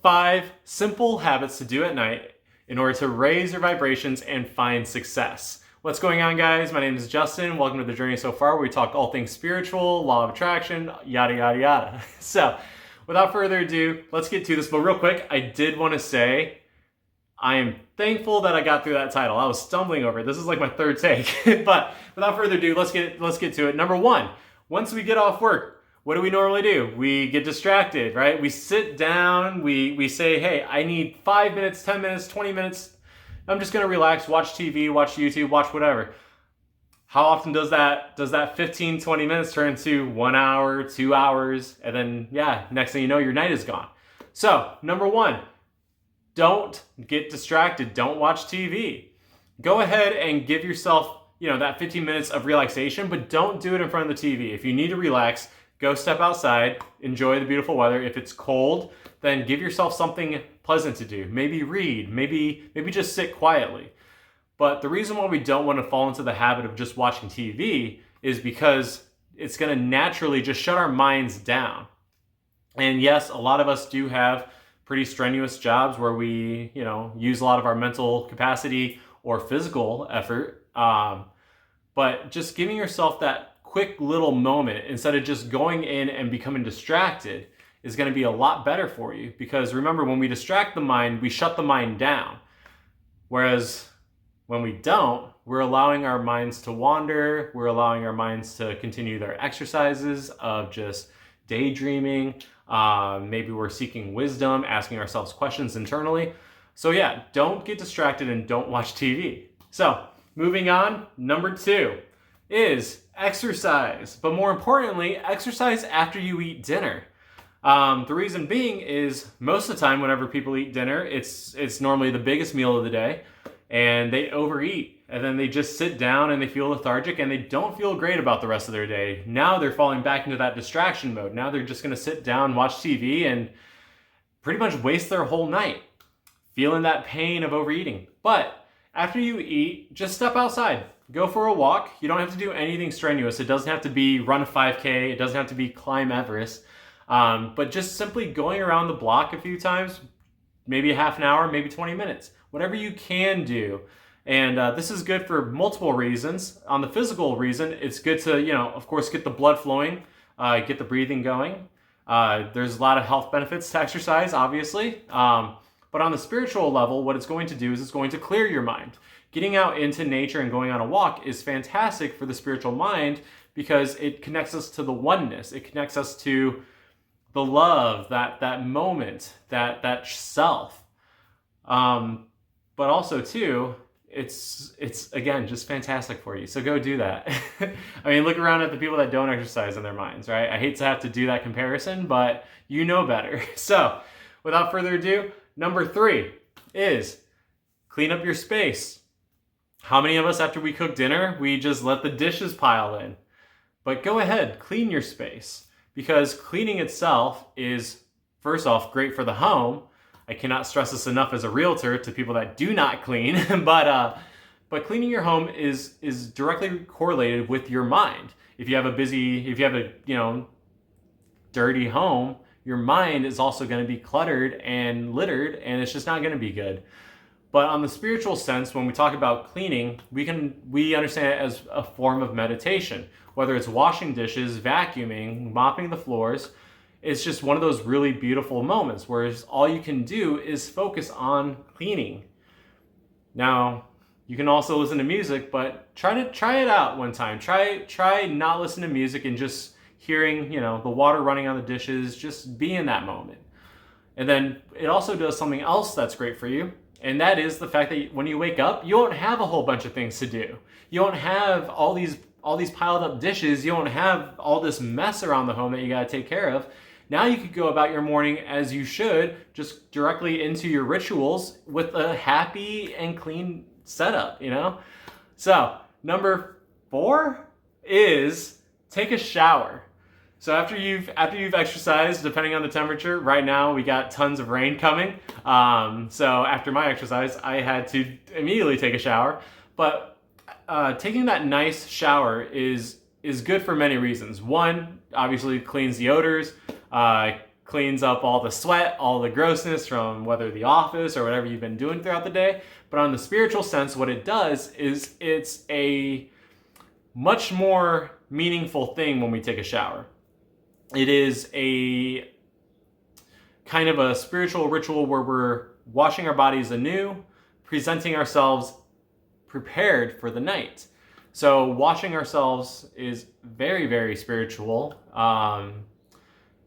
5 simple habits to do at night in order to raise your vibrations and find success. What's going on, guys? My name is Justin. Welcome to the journey so far, where we talk all things spiritual, law of attraction, yada, yada, yada. So, without further ado, let's get to this. But real quick, I did want to say I am thankful that I got through that title. I was stumbling over it. This is like my third take. But without further ado, let's get to it. Number 1, once we get off work, what do? We get distracted, right? We sit down, we say, hey, I need 5 minutes, 10 minutes, 20 minutes. I'm just gonna relax, watch TV, watch YouTube, watch whatever. How often does that 15, 20 minutes turn into 1 hour, 2 hours, and then, yeah, next thing you know, your night is gone. So, number 1, don't get distracted. Don't watch TV. Go ahead and give yourself, that 15 minutes of relaxation, but don't do it in front of the TV. If you need to relax, go step outside, enjoy the beautiful weather. If it's cold, then give yourself something pleasant to do. Maybe read, maybe just sit quietly. But the reason why we don't want to fall into the habit of just watching TV is because it's going to naturally just shut our minds down. And yes, a lot of us do have pretty strenuous jobs where we, use a lot of our mental capacity or physical effort. But just giving yourself that quick little moment instead of just going in and becoming distracted is going to be a lot better for you. Because remember, when we distract the mind, we shut the mind down. Whereas when we don't, we're allowing our minds to wander. We're allowing our minds to continue their exercises of just daydreaming. Maybe we're seeking wisdom, asking ourselves questions internally. So yeah, don't get distracted and don't watch TV. So moving on, number 2 is exercise. But more importantly, exercise after you eat dinner. The reason being is most of the time whenever people eat dinner, it's normally the biggest meal of the day, and they overeat. And then they just sit down and they feel lethargic and they don't feel great about the rest of their day. Now they're falling back into that distraction mode. Now they're just going to sit down, watch TV, and pretty much waste their whole night feeling that pain of overeating. But after you eat, just step outside. Go for a walk. You don't have to do anything strenuous. It doesn't have to be run a 5K. It doesn't have to be climb Everest. But just simply going around the block a few times, maybe a half an hour, maybe 20 minutes. Whatever you can do. And this is good for multiple reasons. On the physical reason, it's good to, of course, get the blood flowing, get the breathing going. There's a lot of health benefits to exercise, obviously. But on the spiritual level, what it's going to do is it's going to clear your mind. Getting out into nature and going on a walk is fantastic for the spiritual mind because it connects us to the oneness. It connects us to the love, that moment, that self. But also, too, it's again just fantastic for you. So go do that. I mean, look around at the people that don't exercise in their minds, right? I hate to have to do that comparison, but you know better. So without further ado, number 3 is clean up your space. How many of us, after we cook dinner, we just let the dishes pile in? But go ahead, clean your space, because cleaning itself is, first off, great for the home. I cannot stress this enough as a realtor to people that do not clean, but cleaning your home is directly correlated with your mind. If you have a dirty home, your mind is also going to be cluttered and littered, and it's just not going to be good. But on the spiritual sense, when we talk about cleaning, we understand it as a form of meditation. Whether it's washing dishes, vacuuming, mopping the floors, it's just one of those really beautiful moments where all you can do is focus on cleaning. Now, you can also listen to music, but try it out one time. Try not listen to music and just hearing, the water running on the dishes, just be in that moment. And then it also does something else that's great for you. And that is the fact that when you wake up, you won't have a whole bunch of things to do. You won't have all these piled up dishes. You won't have all this mess around the home that you got to take care of. Now you could go about your morning as you should, just directly into your rituals with a happy and clean setup, So number 4 is take a shower. So after you've exercised, depending on the temperature, right now we got tons of rain coming. So after my exercise, I had to immediately take a shower. But taking that nice shower is good for many reasons. One, obviously cleans the odors, cleans up all the sweat, all the grossness from whether the office or whatever you've been doing throughout the day. But on the spiritual sense, what it does is it's a much more meaningful thing when we take a shower. It is a kind of a spiritual ritual where we're washing our bodies anew, presenting ourselves prepared for the night. So washing ourselves is very, very spiritual.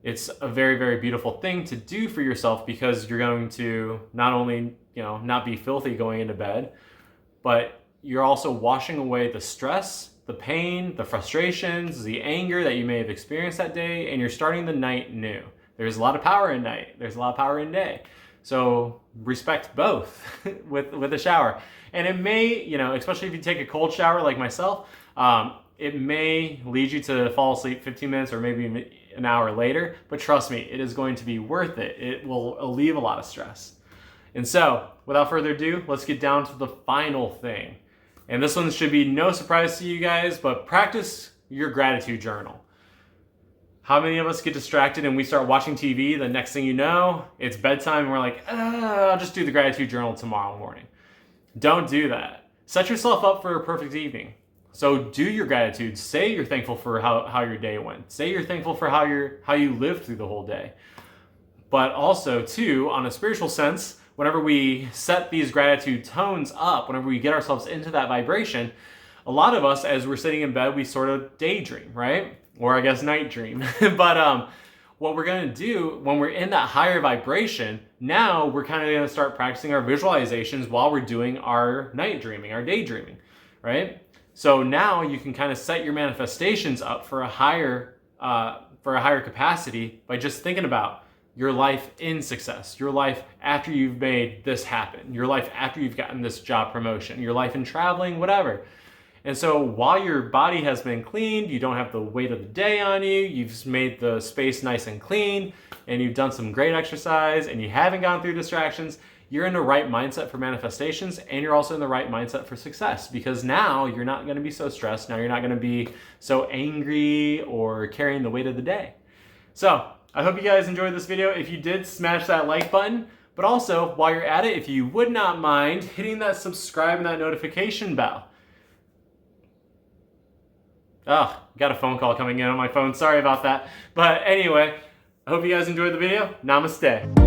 It's a very, very beautiful thing to do for yourself because you're going to not only, not be filthy going into bed, but you're also washing away the stress, the pain, the frustrations, the anger that you may have experienced that day, and you're starting the night new. There's a lot of power in night. There's a lot of power in day. So respect both with a shower. And it may, especially if you take a cold shower like myself, it may lead you to fall asleep 15 minutes or maybe an hour later. But trust me, it is going to be worth it. It will alleviate a lot of stress. And so, without further ado, let's get down to the final thing. And this one should be no surprise to you guys, but practice your gratitude journal. How many of us get distracted and we start watching TV, the next thing you know, it's bedtime and we're like, I'll just do the gratitude journal tomorrow morning. Don't do that. Set yourself up for a perfect evening. So do your gratitude. Say you're thankful for how your day went. Say you're thankful for how you lived through the whole day. But also, too, on a spiritual sense, whenever we set these gratitude tones up, whenever we get ourselves into that vibration, a lot of us, as we're sitting in bed, we sort of daydream, right? Or I guess night dream. But what we're going to do when we're in that higher vibration, now we're kind of going to start practicing our visualizations while we're doing our night dreaming, our daydreaming, right? So now you can kind of set your manifestations up for a higher capacity by just thinking about your life in success, your life after you've made this happen, your life after you've gotten this job promotion, your life in traveling, whatever. And so while your body has been cleaned, you don't have the weight of the day on you, you've made the space nice and clean, and you've done some great exercise, and you haven't gone through distractions, you're in the right mindset for manifestations, and you're also in the right mindset for success, because now you're not going to be so stressed, now you're not going to be so angry or carrying the weight of the day. So I hope you guys enjoyed this video. If you did, smash that like button, but also while you're at it, if you would not mind hitting that subscribe and that notification bell. Oh, got a phone call coming in on my phone. Sorry about that. But anyway, I hope you guys enjoyed the video. Namaste.